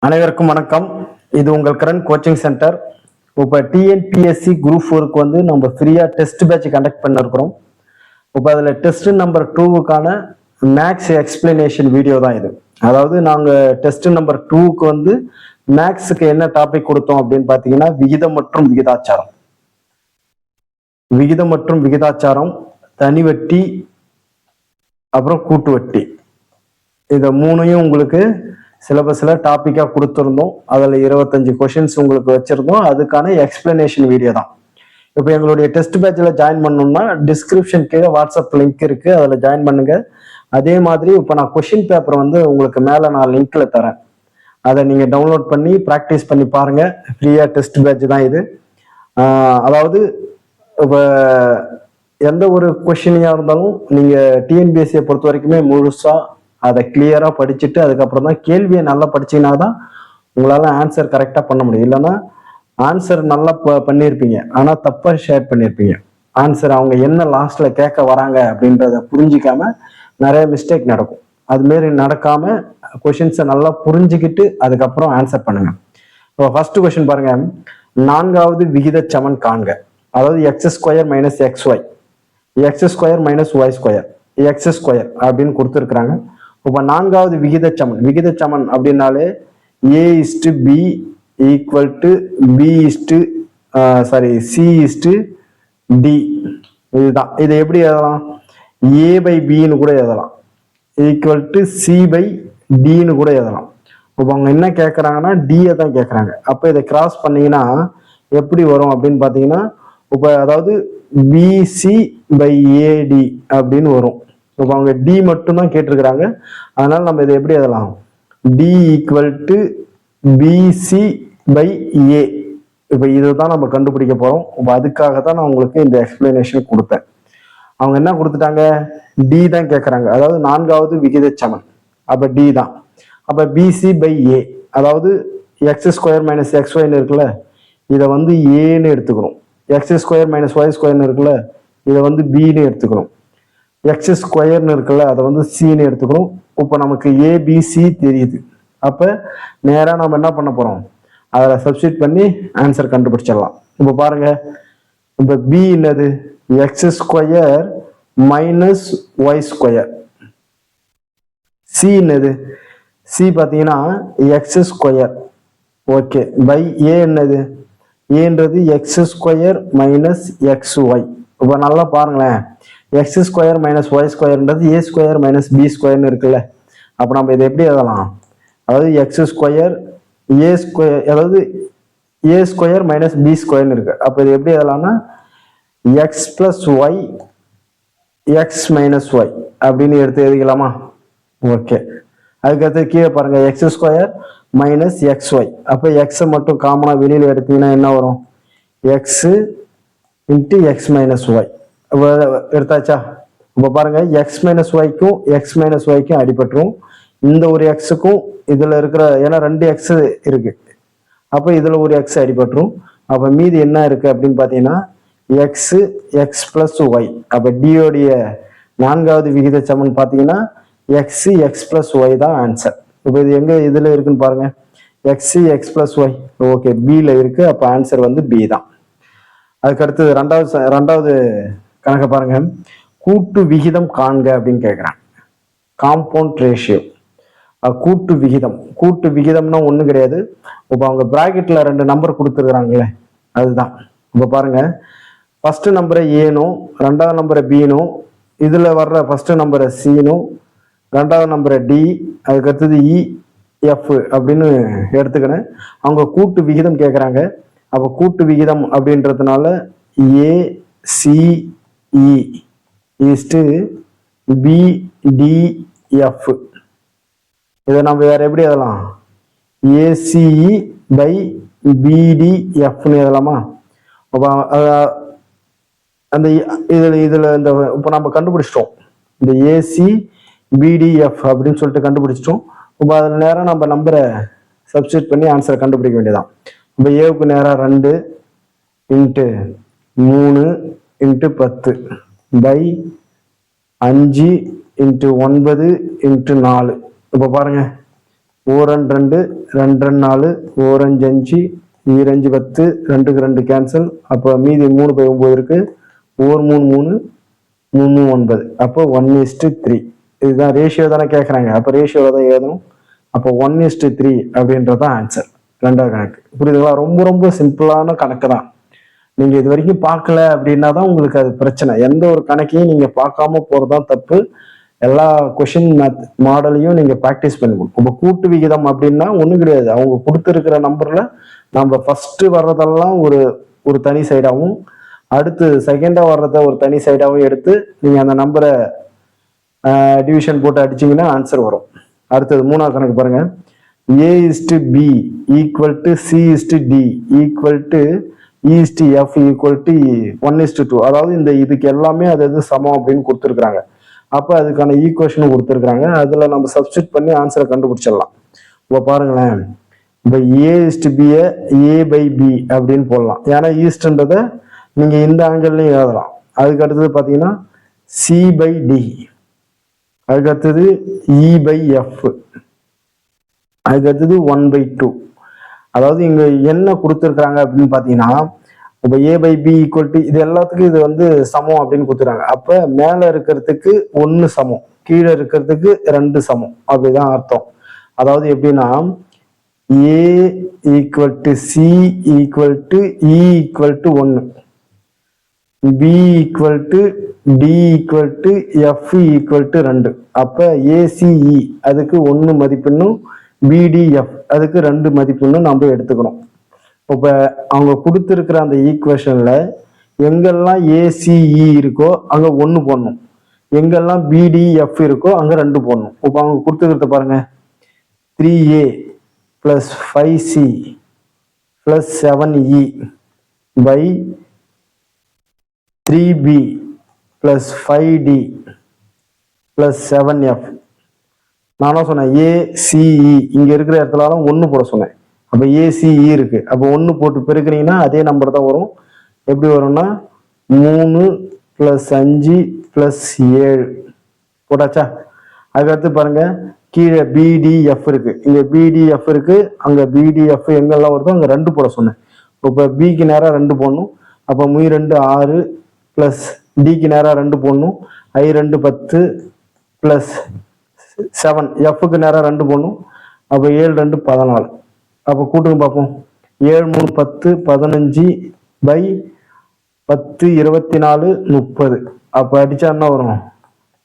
அனைவருக்கும் வணக்கம். இது உங்கள் கரண்ட் கோச்சிங் சென்டர். இப்போ டிஎன்பிஎஸ்சி குரூப் 4க்கு வந்து நம்ம ஃப்ரீயாக டெஸ்ட் பேட்ச் கண்டக்ட் பண்ணிருக்கிறோம். இப்போ அதில் டெஸ்ட் நம்பர் 2க்கான மேக்ஸ் எக்ஸ்பிளனேஷன் வீடியோ தான் இது. அதாவது நாங்கள் டெஸ்ட் நம்பர் 2க்கு வந்து மேக்ஸுக்கு என்ன டாபிக் கொடுத்தோம் அப்படின்னு பார்த்தீங்கன்னா விகிதம் மற்றும் விகிதாச்சாரம். விகிதம் மற்றும் விகிதாச்சாரம், தனி வட்டி, அப்புறம் கூட்டு வட்டி, இதை மூணையும் உங்களுக்கு சிலபஸ்ல டாபிக்கா கொடுத்துருந்தோம். அதில் 25 கொஷின்ஸ் உங்களுக்கு வச்சிருந்தோம். அதுக்கான எக்ஸ்பிளனேஷன் வீடியோ தான். இப்போ எங்களுடைய டெஸ்ட் பேட்சில் ஜாயின் பண்ணணும்னா டிஸ்கிரிப்ஷன் கீழே வாட்ஸ்அப் லிங்க் இருக்கு, அதில் ஜாயின் பண்ணுங்க. அதே மாதிரி இப்போ நான் கொஷின் பேப்பர் வந்து உங்களுக்கு மேலே நான் லிங்க்ல தரேன், அதை நீங்க டவுன்லோட் பண்ணி ப்ராக்டிஸ் பண்ணி பாருங்க. ஃப்ரீயா டெஸ்ட் பேட்ச் தான் இது. அதாவது இப்போ எந்த ஒரு கொஷினியா இருந்தாலும் நீங்க டிஎன்பிஎஸ்சியை பொறுத்த வரைக்குமே முழுசா அதை கிளியரா படிச்சுட்டு அதுக்கப்புறம் தான் கேள்வியை நல்லா படிச்சீங்கன்னா தான் உங்களால ஆன்சர் கரெக்டா பண்ண முடியும். இல்லைன்னா ஆன்சர் நல்லா பண்ணியிருப்பீங்க, ஆனா தப்பா ஷேர் பண்ணியிருப்பீங்க. ஆன்சர் அவங்க என்ன லாஸ்ட்ல கேட்க வராங்க அப்படின்றத புரிஞ்சிக்காம நிறைய மிஸ்டேக் நடக்கும். அது மாரி நடக்காம கொஷின்ஸை நல்லா புரிஞ்சுக்கிட்டு அதுக்கப்புறம் ஆன்சர் பண்ணுங்க. இப்போ ஃபர்ஸ்ட் கொஸ்டின் பாருங்க, 4வது விகித சமன் காண்க. அதாவது x² - xy, x² - y², x² அப்படின்னு கொடுத்துருக்குறாங்க. இப்போ 4வது விகிதச்சமன். விகிதச்சமன் அப்படின்னாலே a/b ஈக்குவல் டு c/d. இதுதான். இதை எப்படி எழுதலாம்? a/bன்னு கூட எழுதலாம், ஈக்குவல் டு c/dன்னு கூட எழுதலாம். இப்போ அவங்க என்ன கேட்குறாங்கன்னா டியை தான் கேட்குறாங்க. அப்போ இதை கிராஸ் பண்ணீங்கன்னா எப்படி வரும் அப்படின்னு பார்த்தீங்கன்னா, இப்போ அதாவது bc/ad அப்படின்னு வரும். இப்போ அவங்க டி மட்டும் தான் கேட்டிருக்கிறாங்க. அதனால நம்ம இதை எப்படி எழுதலாம்? d equal to bc/a. இப்போ இதுதான் நம்ம கண்டுபிடிக்க போறோம். இப்போ அதுக்காக தான் நான் உங்களுக்கு இந்த எக்ஸ்பிளனேஷன் கொடுத்தேன். அவங்க என்ன கொடுத்துட்டாங்க? டி தான் கேட்குறாங்க. அதாவது 4வது விகிதச்சமன், அப்போ டி தான். அப்போ bc/a, அதாவது x² - xyன்னு இருக்குல்ல, இதை வந்து ஏன்னு எடுத்துக்கணும். x² - y² இருக்குல்ல, இதை வந்து பின்னு எடுத்துக்கணும். x² இருக்குல்ல, அதை வந்து சின்னு எடுத்துக்கணும். இப்போ நமக்கு ஏபிசி தெரியுது. அப்ப நேரா நம்ம என்ன பண்ண போறோம்? அதில் சப்ஸ்டியூட் பண்ணி ஆன்சர் கண்டுபிடிச்சிடலாம். இப்போ பாருங்க, இப்போ பி என்னது? x² - y². சி என்னது? சி பார்த்தீங்கன்னா x². ஓகே. பை ஏ என்னது? ஏன்றது x² - xy. இப்போ நல்லா பாருங்களேன், x² - y²ன்றது a² - b²ன்னு இருக்குல்ல. அப்போ நம்ம இதை எப்படி எழுதலாம்? அதாவது x², a², அதாவது a² - b² இருக்கு. அப்போ இது எப்படி எழுதலாம்னா x + y, x - y அப்படின்னு எடுத்து எழுதிக்கலாமா? ஓகே. அதுக்கடுத்து கீழே பாருங்க, x² - xy. அப்போ எக்ஸை மட்டும் காமனா வெளியில எடுத்தீங்கன்னா என்ன வரும்? x × x - y எடுத்தாச்சா? இப்போ பாருங்க, x - yக்கும் x - yக்கும் அடிபட்டுரும். இந்த ஒரு எக்ஸுக்கும் இதுல இருக்கிற, ஏன்னா 2 எக்ஸ் இருக்கு, அப்போ இதுல ஒரு எக்ஸ் அடிபட்டுரும். அப்போ மீதி என்ன இருக்கு அப்படின்னு பார்த்தீங்கன்னா x, x + y. அப்போ டியோடைய 4வது விகித சமன் பார்த்தீங்கன்னா x, x + y தான் ஆன்சர். இப்போ இது எங்க இதுல இருக்குன்னு பாருங்க, x, x + y. ஓகே, பில இருக்கு. அப்போ ஆன்சர் வந்து பி தான். அதுக்கடுத்து ரெண்டாவது கணக்க பாருங்க, கூட்டு விகிதம் காண்க அப்படின்னு கேட்குறாங்க. காம்பவுண்ட் ரேஷியோ, கூட்டு விகிதம். கூட்டு விகிதம்னா ஒன்றும் கிடையாது. இப்போ அவங்க பிராக்கெட்ல 2 நம்பர் கொடுத்துருக்குறாங்களே, அதுதான். இப்போ பாருங்க, ஃபர்ஸ்ட் நம்பரை ஏனும், 2வது நம்பரை பினும், இதுல வர்ற ஃபர்ஸ்ட் நம்பரை சினும், 2வது நம்பரை டி, அதுக்கடுத்தது இ, எஃப் அப்படின்னு எடுத்துக்கணும். அவங்க கூட்டு விகிதம் கேட்குறாங்க. அப்போ கூட்டு விகிதம் அப்படின்றதுனால A C E is to PDF. இதை நம்ம வேற எப்படி எழுதலாம்? ஏசிஇ பை பிடிஎஃப்னு எழுதலாமா? அப்போ அந்த இதுல இந்த இப்போ நம்ம கண்டுபிடிச்சிட்டோம், இந்த ஏசி பிடிஎஃப் அப்படின்னு சொல்லிட்டு கண்டுபிடிச்சிட்டோம். இப்போ அதில் நேரம் நம்ம நம்பரை சப்ஸ்டியூட் பண்ணி ஆன்சரை கண்டுபிடிக்க வேண்டியதான். இப்போ ஏவுக்கு நேரம் 2 × 3 × 10 பை 5 × 9 × 4. இப்போ பாருங்க, ஓரன் 2 2 4 ஓரஞ்சு 5 ஈரஞ்சு 10 2க்கு 2 கேன்சல். அப்போ மீதி 3 பை 9 இருக்கு. ஓர் 3 3 3 9. அப்போ 1:3. இதுதான் ரேஷியோ தானே கேட்குறாங்க. அப்போ ரேஷியோவில் தான் எழுதணும். அப்போ 1:3 அப்படின்றது தான் ஆன்சர். ரெண்டாவது கணக்கு புரியுதுங்களா? ரொம்ப ரொம்ப சிம்பிளான கணக்கு தான். நீங்க இது வரைக்கும் பார்க்கல அப்படின்னா தான் உங்களுக்கு அது பிரச்சனை. எந்த ஒரு கணக்கையும் நீங்க பார்க்காம போறதுதான் தப்பு. எல்லா கொஷின் மாடலையும் நீங்க ப்ராக்டிஸ் பண்ணிக்கணும். இப்போ கூட்டு விகிதம் அப்படின்னா ஒன்றும் கிடையாது. அவங்க கொடுத்துருக்கிற நம்பர்ல நம்ம ஃபர்ஸ்ட் வர்றதெல்லாம் ஒரு ஒரு தனி சைடாகவும், அடுத்து செகண்டா வர்றத ஒரு தனி சைடாகவும் எடுத்து நீங்க அந்த நம்பரை டிவிஷன் போட்டு அடிச்சீங்கன்னா ஆன்சர் வரும். அடுத்தது மூணாவது கணக்கு பாருங்க. A:B equal to C:D equal to E:F equal to 1:2. அதாவது இந்த இதுக்கு எல்லாமே அது சமம் அப்படின்னு கொடுத்துருக்குறாங்க. அப்போ அதுக்கான ஈக்குவேஷனும் கொடுத்துருக்குறாங்க. அதில் நம்ம சப்ஸ்டியூட் பண்ணி ஆன்சரை கண்டுபிடிச்சிடலாம். இப்போ பாருங்களேன், இப்போ A:B A/B அப்படின்னு போடலாம். ஏன்னா ஈஸ்ட்ன்றதை நீங்கள் இந்த ஆங்கிள்லையும் எழுதலாம். அதுக்கு அடுத்தது பார்த்தீங்கன்னா C/D, அதுக்கு அடுத்தது E/F, அதுக்கு அடுத்தது 1/2. அதாவது இங்க என்ன கொடுத்துருக்குறாங்க அப்படின்னு பார்த்தீங்கன்னா, இப்போ A/B ஈக்குவல் டு இது எல்லாத்துக்கும் இது சமம் அப்படின்னு கொடுத்துறாங்க. அப்போ மேலே இருக்கிறதுக்கு 1 சமம், கீழே இருக்கிறதுக்கு 2 சமம், அப்படிதான் அர்த்தம். அதாவது எப்படின்னா A equal to C equal to E equal to 1, B equal to D equal to F equal to 2. அப்போ ACE அதுக்கு 1 மதிப்பெண்ணும், BDF அதுக்கு 2 மதிப்பெண்ணும் நம்ம எடுத்துக்கணும். இப்போ அவங்க கொடுத்துருக்கிற அந்த ஈக்குவேஷன்ல எங்கெல்லாம் ACE இருக்கோ அங்க 1 போடணும், எங்கெல்லாம் BDF இருக்கோ அங்க 2 போடணும். இப்போ அவங்க கொடுத்துருக்கிறத பாருங்க. 3A + 5C + 7E by 3B + 5D + 7F. நானும் சொன்னேன் ACE இங்க இருக்கிற இடத்துலலாம் 1 போட சொன்னேன். அப்ப ACE இருக்கு. அப்போ 1 போட்டு பெருக்கிறீங்கன்னா அதே நம்பர் தான் வரும். எப்படி வரும்னா 3 + 5 + 7 போட்டாச்சா? அதுக்கடுத்து பாருங்க, கீழே BDF இருக்கு, இங்க BDF இருக்கு, அங்க BDF எங்கெல்லாம் வருதோ அங்க 2 போட சொன்னேன். இப்போ Bக்கு நேரா 2 போடணும். அப்போ 2 6 + Dக்கு நேரா 2 போடணும். I2 10 + 7 Fக்கு நேரா 2 போடணும். அப்போ 7 2 14. அப்போ கூட்டுங்க பார்ப்போம். 7 3 10 15 by 10 24 30. அப்போ அடிச்சா என்ன வரும்?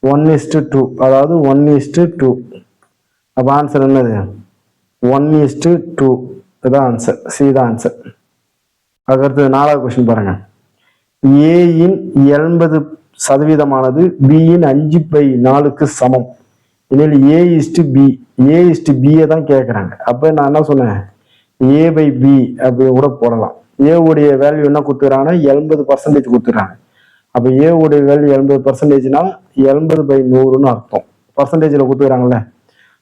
1:2. அதாவது 1:2. அப்போ ஆன்சர் என்னது? 1:2. இதுதான் ஆன்சர். சி தான் ஆன்சர். அதுக்கடுத்து 4வது கொஸ்டின் பாருங்க. ஏயின் 80% பியின் 5/4க்கு சமம் எனில் A:B. A:B தான் கேட்குறாங்க. அப்போ நான் என்ன சொன்னேன்? A/B அப்படி கூட போடலாம். A உடைய வேல்யூ என்ன கொடுத்துறாங்கன்னா 80% கொடுத்துறாங்க. அப்போ A உடைய வேல்யூ 80%னா 80/100ன்னு அர்த்தம். பர்சன்டேஜில் கொடுத்துக்கிறாங்கல்ல.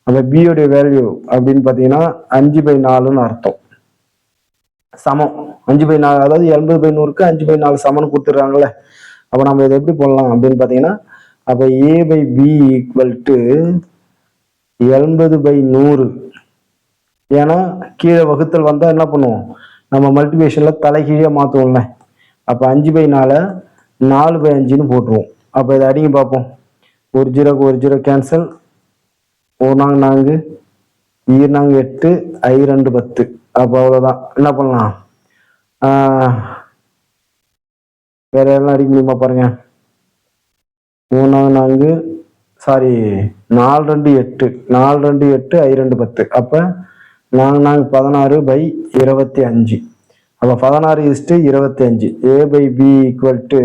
அப்போ B உடைய வேல்யூ அப்படின்னு பார்த்தீங்கன்னா 5/4ன்னு அர்த்தம். சமம் 5/4, அதாவது 80/100க்கு 5/4 சமம்னு கொடுத்துட்றாங்கல்ல. அப்போ நம்ம இதை எப்படி போடலாம் அப்படின்னு பார்த்தீங்கன்னா, அப்போ A/B ஈக்குவல் டு 80/100. ஏன்னா கீழே வகுத்தல் வந்தால் என்ன பண்ணுவோம்? நம்ம மல்டிபிகேஷன்ல தலைகீழே மாற்றுவோம்ல. அப்போ 5/4 4/5ன்னு போட்டுருவோம். அப்போ இதை அடிங்க பார்ப்போம். 1 0க்கு 1 0 கேன்சல். 1 4 4 8 I2 10. அப்போ அவ்வளோதான். என்ன பண்ணலாம்? வேற எல்லாம் அடிக்க முடியுமா பாருங்க. 3 4 சாரி 4 2 8 4 2 8 I2 10. அப்போ 4 16/25. அப்போ 16:25. A/B equal to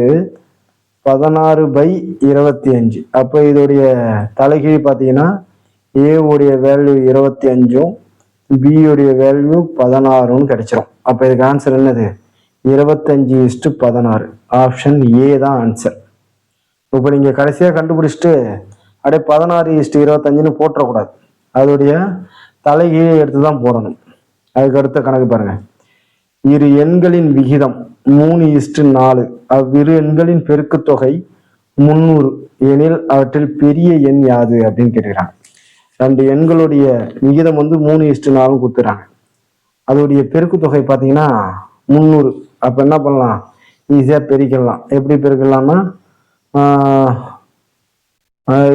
16/25. அப்போ இதோடைய தலைகீழ் பார்த்தீங்கன்னா A உடைய வேல்யூ 25ம் B உடைய வேல்யூ 16ன்னு கிடைச்சிரும். அப்போ இதுக்கு ஆன்சர் என்னது? 25:16. ஆப்ஷன் A தான் ஆன்சர். இப்போ நீங்க கடைசியா கண்டுபிடிச்சிட்டு அப்படியே 16:25ன்னு போட்டக்கூடாது. அதோடைய தலைகீழே எடுத்து தான் போடணும். அதுக்கு அடுத்த கணக்கு பாருங்க. இரு எண்களின் விகிதம் 3:4. அவ்விரு எண்களின் பெருக்குத் தொகை 300 எனில் அவற்றில் பெரிய எண் யாது அப்படின்னு கேட்கிறாங்க. ரெண்டு எண்களுடைய விகிதம் வந்து 3:4 கொடுத்துறாங்க. அதோடைய பெருக்கு தொகை பார்த்தீங்கன்னா 300. அப்போ என்ன பண்ணலாம், ஈஸியாக பெருக்கிடலாம். எப்படி பெருக்கலாம்னா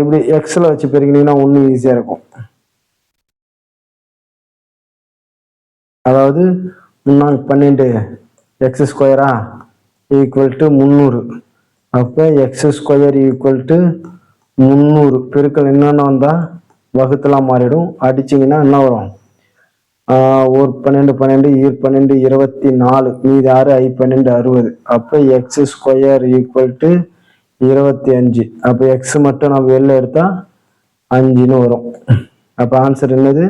இப்படி எக்ஸில் வச்சு பெருக்கினீங்கன்னா ஒன்றும் ஈஸியாக இருக்கும். அதாவது 12 எக்ஸ் ஸ்கொயரா ஈக்குவல் டு 300. அப்போ எக்ஸ் ஸ்கொயர் ஈக்குவல் டு 300 பெருக்கல் என்னென்ன வந்தால் வகுத்தலாம் மாறிடும். அடிச்சிங்கன்னா என்ன வரும், ஒரு 12 12 12 24 மீது 6 I12 60. அப்போ எக்ஸ் ஸ்கொயர் ஈக்குவல் டு 25. அப்போ எக்ஸ் மட்டும் நம்ம வெளில எடுத்தா 5ன்னு வரும். அப்போ ஆன்சர் என்னது,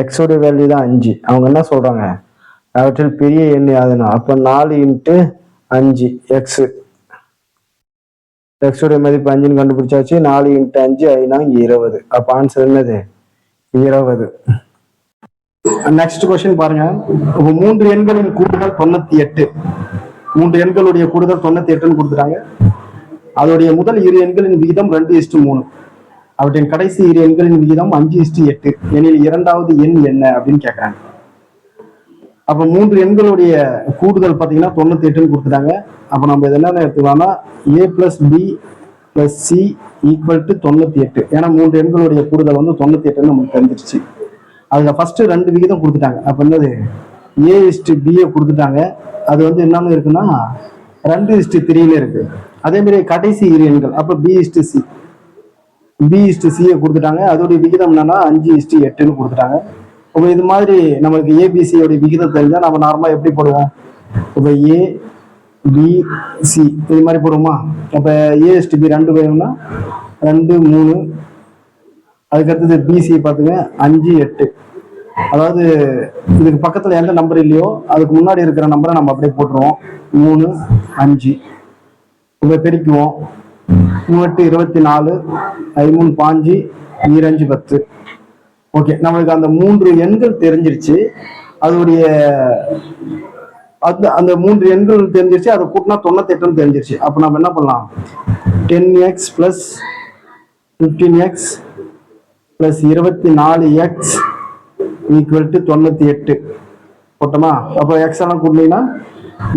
எக்ஸோடைய வேல்யூ தான் 5. அவங்க என்ன சொல்றாங்க, அவற்றில் பெரிய எண் யாதுன்னா அப்போ 4 × 5 எக்ஸ். எக்ஸோடைய மதிப்பு 5ன்னு கண்டுபிடிச்சாச்சு. 4 × 5 20. அப்போ ஆன்சர் என்னது, 20. நெக்ஸ்ட் கொஸ்டின் பாருங்க. 3 எண்களின் கூடுதல் 98. 3 எண்களுடைய கூடுதல் 98ன்னு கொடுத்துட்டாங்க. அதோடைய முதல் இரு எண்களின் விகிதம் 2:3. அவற்றின் கடைசி இரு எண்களின் விகிதம் 5:8 எனில் இரண்டாவது எண் என்ன அப்படின்னு கேட்கறாங்க. அப்ப 3 எண்களுடைய கூடுதல் பாத்தீங்கன்னா 98ன்னு கொடுத்துட்டாங்க. அப்ப நம்ம இது என்ன எடுத்துக்கலாம்னா a + b + c = 98. ஏன்னா 3 எண்களுடைய கூடுதல் வந்து 98ன்னு நமக்கு தெரிஞ்சிருச்சு. அதுல ஃபர்ஸ்ட் 2 விகிதம் கொடுத்துட்டாங்க. அப்ப என்னது, a:b கொடுத்துட்டாங்க. அது வந்து என்னன்னு இருக்குன்னா 2:3ன்னு இருக்கு. அதே மாதிரி கடைசி இரு எண்கள் அப்ப b:c கொடுத்துட்டாங்க. அதோடைய விகிதம் என்னன்னா 5:8ன்னு கொடுத்துட்டாங்க. இப்போ இது மாதிரி நம்மளுக்கு ஏபிசியோடைய விகிதம் தெரிஞ்சா நம்ம நார்மலா எப்படி போடுவோம், இப்போ ஏபிசி இது மாதிரி போடுவோமா. அப்ப a:b 2 வேணும்னா 2 3. அதுக்கடுத்தது பிசி பார்த்துங்க 5 8. அதாவது இதுக்கு பக்கத்துல எந்த நம்பர் இல்லையோ அதுக்கு முன்னாடி இருக்கிற நம்பரை நம்ம அப்படியே போட்டுருவோம். 3 5. இப்போ பெருக்குவோம். 3 24 3 5 5 10. ஓகே, நம்மளுக்கு அந்த 3 எண்கள் தெரிஞ்சிருச்சு. அதோடைய அந்த 3 எண்கள் தெரிஞ்சிருச்சு. அதை கூட்டினா 98ன்னு தெரிஞ்சிருச்சு. அப்போ நம்ம என்ன பண்ணலாம், 10x + 15x + 24x = 98 போட்டோமா. அப்போ எக்ஸ் எல்லாம் கூட்டினீங்கன்னா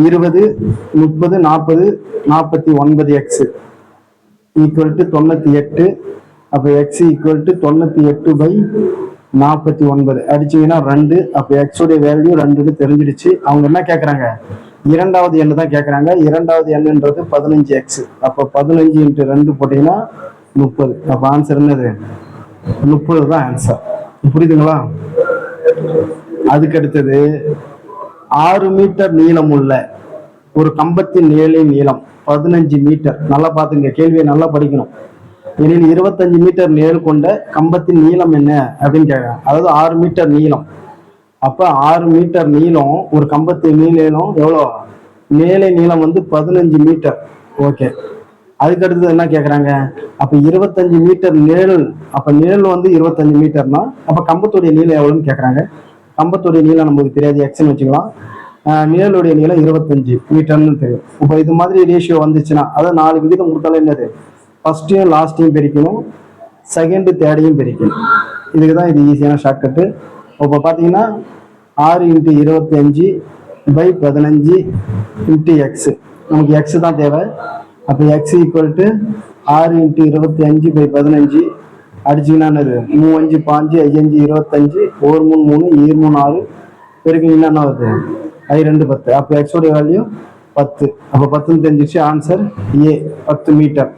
20 30 40 49x = 98. அப்போ எக்ஸ் = 98/49 அடிச்சீங்கன்னா 2. அப்போ எக்ஸோடைய வேல்யூ 2ன்னு தெரிஞ்சிடுச்சு. அவங்க என்ன கேட்கறாங்க, இரண்டாவது எண்ணு தான் கேட்கறாங்க. இரண்டாவது எண்ணுன்றது 15x. அப்போ 15 × 2 போட்டீங்கன்னா 30. அப்போ ஆன்சர் என்னது, 30 தான் ஆன்சர். புரியுதுங்களா. அதுக்கு அடுத்தது 6 மீட்டர் நீளம் உள்ள ஒரு கம்பத்தின் நீளம் 15 மீட்டர். நல்லா பாத்துங்க, கேள்வியை நல்லா படிக்கணும். எனில் 25 மீட்டர் நீளம் கொண்ட கம்பத்தின் நீளம் என்ன அப்படின்னு கேட்கறாங்க. அதாவது 6 மீட்டர் நீளம். அப்ப 6 மீட்டர் நீளம் ஒரு கம்பத்தின் நீளம் எவ்வளோ, மேலே நீளம் வந்து 15 மீட்டர். ஓகே, அதுக்கு அடுத்தது என்ன கேட்கறாங்க, அப்ப 25 மீட்டர் நிழல். அப்ப நிழல் வந்து 25 மீட்டர்னா அப்ப கம்பத்துடைய நீளம் எவ்வளவுன்னு கேட்கறாங்க. கம்பத்துடைய நீளம் நமக்கு தெரியாது, எக்ஸ்ன்னு வச்சுக்கலாம். நிழலுடைய நீளம் 25 மீட்டர்னு தெரியும். இப்போ இது மாதிரி ரேஷியோ வந்துச்சுன்னா அதாவது 4 விகிதம் கொடுத்தாலும் என்னது, ஃபர்ஸ்டையும் லாஸ்டையும் பிரிக்கணும், செகண்ட் தேர்டையும் பிரிக்கணும். இதுக்கு தான் இது ஈஸியான ஷார்ட்கட்டு. இப்போ பார்த்தீங்கன்னா 6 × 25/15 × எக்ஸ். நமக்கு எக்ஸ் தான் தேவை. அப்போ எக்ஸ் = 6 × 25/15 அடிச்சிங்கன்னா என்னது, 3 5 5 5 25 1 3 3 2 3 6 பெருக்கிங்கன்னா என்ன வருது, 2 10. அப்போ எக்ஸோடைய வேல்யூ 10. அப்போ 10ன்னு தெரிஞ்சிச்சு. Answer A, 10 metre.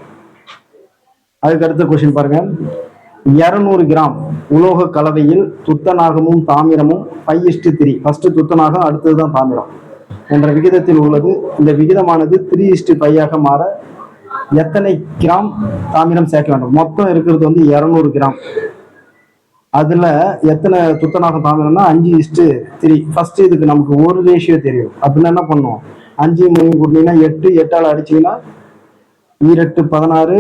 அதுக்கு அடுத்த கொஸ்டின் பாருங்க. 200 கிராம் உலோக கலவையில் துத்தநாகமும் தாமிரமும் 5:3, ஃபர்ஸ்ட் துத்தநாகம் அடுத்ததுதான் தாமிரம் என்ற விகிதத்தில் உள்ளது. இந்த விகிதமானது 3:5 மாற எத்தனை கிராம் தாமிரம் சேர்க்க வேண்டும். மொத்தம் இருக்கிறது வந்து 200 கிராம். அதுல எத்தனை துத்தநாகம் தாமிரம்னா 5:3. ஃபர்ஸ்ட் இதுக்கு நமக்கு ஒரு ரேஷியோ தெரியும். அப்படின்னா என்ன பண்ணுவோம், 5 3 கூட்டினீங்கன்னா 8, 8ஆல் அடிச்சீங்கன்னா 8 16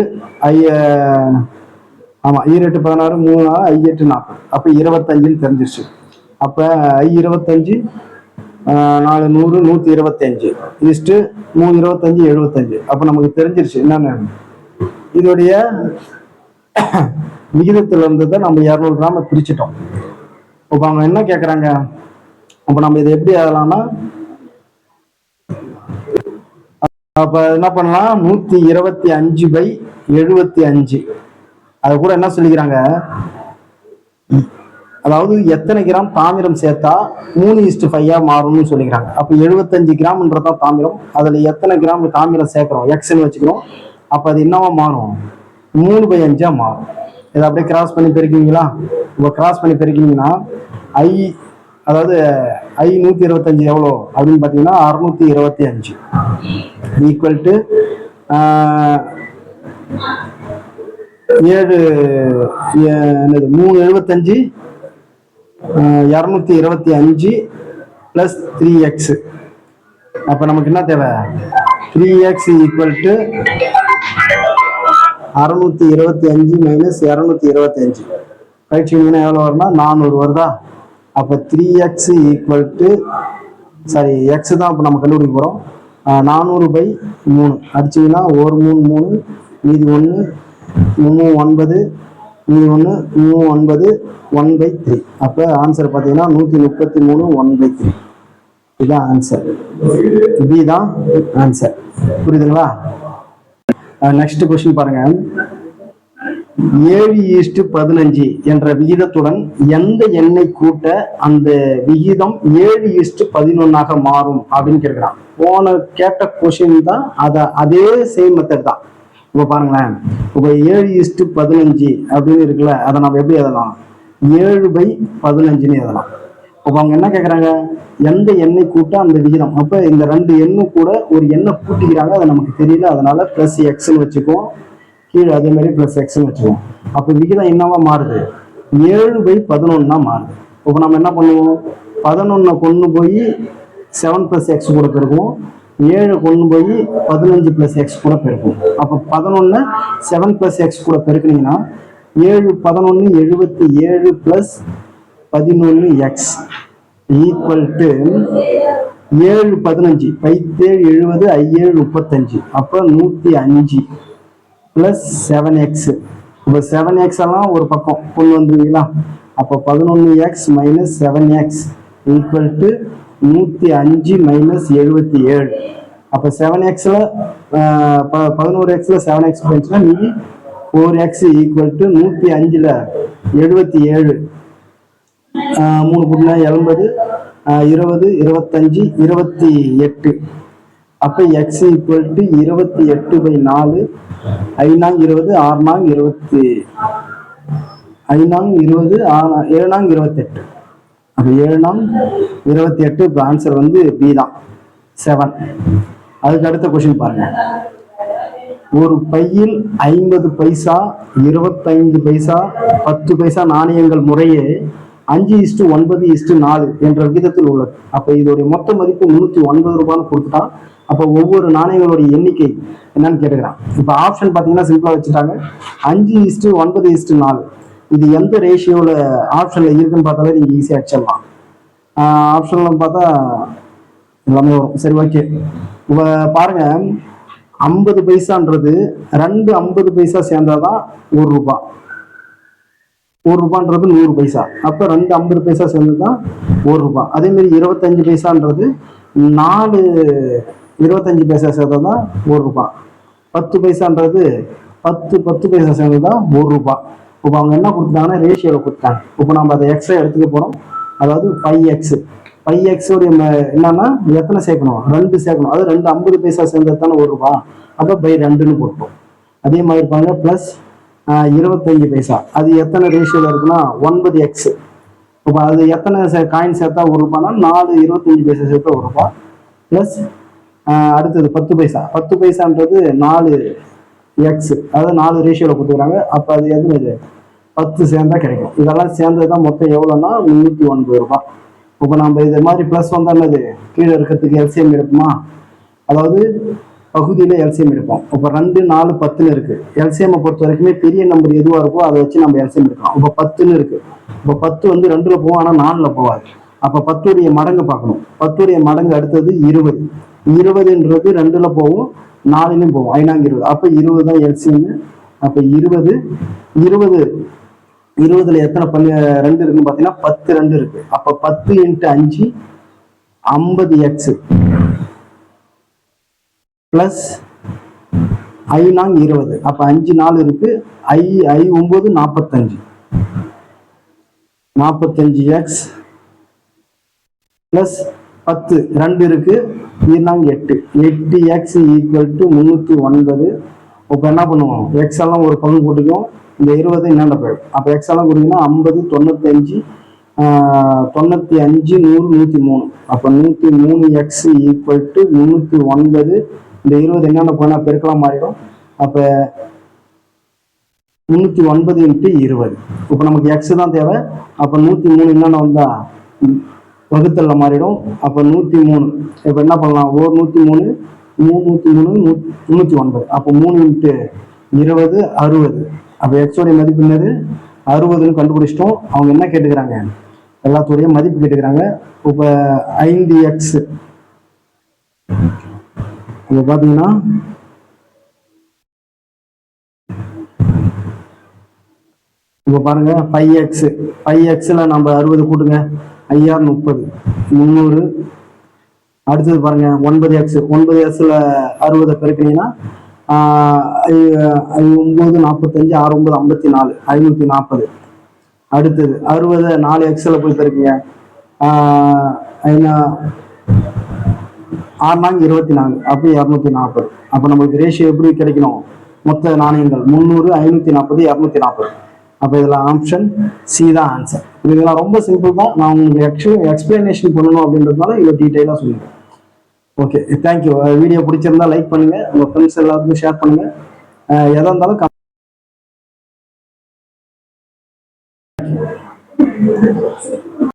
ஆமா 8 16 3 I 8 40. அப்ப 25ன்னு தெரிஞ்சிருச்சு. அப்ப I 25 4 100 125 இஸ்டு 3 25 75. அப்ப நமக்கு தெரிஞ்சிருச்சு என்னன்னு, இதோடைய விகிதத்துல இருந்ததை நம்ம 200 கிராம பிரிச்சுட்டோம். இப்போ அவங்க என்ன கேட்குறாங்க, அப்போ நம்ம இதை எப்படி எழுதலாம்னா, அப்போ என்ன பண்ணலாம், 125/75. அது கூட என்ன சொல்லிக்கிறாங்க, அதாவது எத்தனை கிராம் தாமிரம் சேர்த்தா 3:5 மாறும்னு சொல்லிக்கிறாங்க. அப்போ 75 கிராம்ன்றதான் தாமிரம், அதில் எத்தனை கிராம் தாமிரம் சேர்க்குறோம் எக்ஸ்ன்னு வச்சுக்கிறோம். அப்போ அது என்னவா மாறும், 3/5 மாறும். இதை அப்படியே கிராஸ் பண்ணி பெருக்கிங்களா, இப்போ கிராஸ் பண்ணி பெருக்கிங்கன்னா ஐ, அதாவது ஐ 125 எவ்வளோ அப்படின்னு பார்த்தீங்கன்னா 625 ஈக்குவல் டு 375 225 + 3x. அப்போ நமக்கு என்ன தேவை, 3x ஈக்குவல் டு 625 - 225 கழிச்சிங்கன்னா எவ்வளோ வரும்னா 400 வருதா. அப்போ 3x equal to, sorry X தான் இப்போ நம்ம கண்டுபிடிக்க போகிறோம், 400/3 அடிச்சிங்கன்னா 1 3 3 மீதி 1 3 9 மீதி 1 3 9 1/3. அப்போ ஆன்சர் பார்த்தீங்கன்னா 133 1/3. இதுதான் ஆன்சர், பி தான் ஆன்சர். புரியுதுங்களா? நெக்ஸ்ட் கொஸ்டின் பாருங்க. 7:15 என்ற விகிதத்துடன் எந்த எண்ணை கூட்ட அந்த விகிதம் 7:11 மாறும் அப்படின்னு கேட்கிறான். போன கேட்ட கொஸ்டின் தான், அதே சேம் மெத்தட் தான். இப்போ பாருங்களேன், இப்போ 7:15 அப்படின்னு இருக்குல்ல, அதை நம்ம எப்படி எழுதலாம், 7/15 எழுதலாம். இப்போ அவங்க என்ன கேட்குறாங்க, எந்த எண்ணை கூட்ட அந்த விகிதம். அப்போ இந்த 2 எண்ணும் கூட ஒரு எண்ணை கூட்டிக்கிறாங்க, அது நமக்கு தெரியல, அதனால +x வச்சுக்குவோம், கீழே அதே மாதிரி +x வச்சுக்குவோம். அப்போ விகிதம் என்னவா மாறுது, 7/11 மாறுது. இப்போ நம்ம என்ன பண்ணுவோம், 11 கொண்டு போய் 7 + x கூட பெருக்குவோம், 7 கொண்டு போய் 15 + x கூட பெருக்குவோம். அப்போ 11 7 + x கூட பெருக்குனீங்கன்னா 7 11 77 + 11x ஈக்குவல் டு 7 15 5 70 5 35. அப்போ 105 + 7x. இப்போ 7x எல்லாம் ஒரு பக்கம் கொண்டு வந்துருவீங்களா. அப்போ 11x - 7x ஈக்குவல் டு 105 - 77. அப்போ 7xல 11xல 7x போயிடுச்சுன்னா மீதி 4x ஈக்குவல் டு 105ல் 77 3 புண்ணா 80 20 25 28. அப்போ x ஈக்குவல் டு 28/4 5 20 6 20 5 20 7 28. அப்போ 7 28. இப்போ ஆன்சர் வந்து பி தான் 7. அதுக்கு அடுத்த கொஸ்டின் பாருங்க. ஒரு பையில் 50 பைசா 25 பைசா 10 பைசா நாணயங்கள் முறையே 5:9:4 என்ற விகிதத்தில் உள்ளது. அப்ப இதோடைய மொத்த மதிப்பு 309 ரூபான்னு கொடுத்துட்டான். அப்ப ஒவ்வொரு நாணயங்களுடைய எண்ணிக்கை என்னன்னு கேட்டுக்கிறான். இப்ப ஆப்ஷன் பாத்தீங்கன்னா சிம்பிளா வச்சுட்டாங்க, 5:9:4. இது எந்த ரேஷியோல ஆப்ஷன்ல இருக்குன்னு பார்த்தாலே நீங்க ஈஸியா அடிச்சிடலாம். ஆப்ஷன்ல பார்த்தா எல்லாமே வரும். சரி, ஓகே. இப்ப பாருங்க, 50 பைசான்றது 2 50 பைசா சேர்ந்தாதான் 1 ரூபாய். 1 ரூபான்றது 100 பைசா. அப்ப 2 50 பைசா சேர்ந்துதான் 1 ரூபாய். அதே மாதிரி 25 பைசான்றது 4 25 பைசா சேர்ந்தாதான் 1 ரூபாய். 10 பைசான்றது 10 பைசா சேர்ந்ததுதான் 1 ரூபாய். இப்போ அவங்க என்ன கொடுத்தாங்கன்னா ரேஷியோல கொடுத்தாங்க. இப்போ நம்ம அதை எக்ஸை எடுத்துக்க போறோம். அதாவது 5x. 5x உடைய என்னன்னா எத்தனை சேர்க்கணும், 2 சேர்க்கணும். அது 2 50 பைசா சேர்ந்தது தானே 1 ரூபாய். அப்போ பை 2ன்னு போட்டோம். அதே மாதிரி பாருங்க, பிளஸ் 25 பைசா. அது எத்தனை ரேஷியோல இருக்குன்னா 9x. இப்போ அது எத்தனை காயின் சேர்த்தா 1 ரூபாய்னா 4 25 பைசா சேர்த்தா 1 ரூபாய். பிளஸ் அடுத்தது 10 பைசா. 10 பைசான்றது 4x. அதாவது 4 ரேஷியோல கொடுத்துக்கிறாங்க. அப்போ அது எது 10 சேர்ந்தா கிடைக்கும். இதெல்லாம் சேர்ந்ததுதான் மொத்தம் எவ்வளோன்னா 309 ரூபாய். இப்போ நம்ம இது மாதிரி பிளஸ் வந்தா என்னது, கீழே இருக்கிறதுக்கு எல்சிஎம் எடுப்போமா, அதாவது பகுதியில எல்சிஎம் எடுப்போம். இப்போ 2 4 10ன்னு இருக்கு. எல்சிஎம் பொறுத்த வரைக்குமே பெரிய நம்பர் எதுவா இருக்கோ அதை வச்சு நம்ம எல்சிஎம் எடுக்கலாம். இப்போ 10ன்னு இருக்கு. இப்போ 10 வந்து 2ல போகும், ஆனால் 4ல போகாது. அப்போ 10உடைய மடங்கு பார்க்கணும். 10உடைய மடங்கு அடுத்தது 20. 20ன்றது 2ல போகும், 4லையும் போகும். 5 20. அப்போ 20 தான் எல்சிஎம். அப்போ 20 20ல் எத்தனை 2 இருக்குன்னு பார்த்தீங்கன்னா 10 2 இருக்கு. அப்போ 10 × 5 50x பிளஸ் I நாங் 20. அப்போ 5 4 இருக்கு. I 9 45. 45x பிளஸ் 10 2 இருக்கு. நாங்க 8. 8x = 309. இப்போ என்ன பண்ணுவோம், எக்ஸ் எல்லாம் ஒரு பங்கு போட்டுக்கும், இந்த 20 என்னென்ன போயிடும். அப்போ எக்ஸ் எல்லாம் கொடுத்தீங்கன்னா 50 95 95 100 103. அப்போ 103x = 309. இந்த 20 என்னென்ன போனா பெருக்கலாம் மாறிடும். அப்போ 309 × 20. இப்போ நமக்கு எக்ஸ் தான் தேவை. அப்போ 103 என்னென்ன வந்தா வகுத்தல்ல மாறிடும். அப்போ 103. இப்போ என்ன பண்ணலாம், ஒரு 103 303 309. அப்போ 3 × 20 60. அப்போ எக்ஸோடைய மதிப்பு என்னது 60ன்னு கண்டுபிடிச்சிட்டோம். அவங்க என்ன கேட்டுக்கிறாங்க, எல்லாத்தோடைய மதிப்பு கேட்டுக்கிறாங்க. இப்போ 5x இப்போ பார்த்தீங்கன்னா இப்போ பாருங்க 5xல நம்ம 60 கூட்டுங்க, 5×6 30 300. அடுத்தது பாருங்க 9x 9xல 60 பெருக்கினீங்கன்னா 9 45 6 9 54 540. அடுத்தது 60 4xல போய் பெருக்குங்க, 6 நாங்க 24. அப்போ 240. அப்போ நம்மளுக்கு ரேஷியோ எப்படி கிடைக்கணும், மொத்த நாணயங்கள் 300 540 240. அப்போ இதில் ஆப்ஷன் சி தான் ஆன்சர். இதெல்லாம் ரொம்ப சிம்பிள் தான். நான் உங்களுக்கு எக்ஸ்பிளனேஷன் பண்ணணும் அப்படின்றதுனால இதை டீட்டெயிலாக சொல்லிடுறேன். Okay, thank you. வீடியோ பிடிச்சிருந்தா லைக் பண்ணுங்க, உங்கள் ஃப்ரெண்ட்ஸ் எல்லாத்துக்கும் ஷேர் பண்ணுங்க. எதாக இருந்தாலும்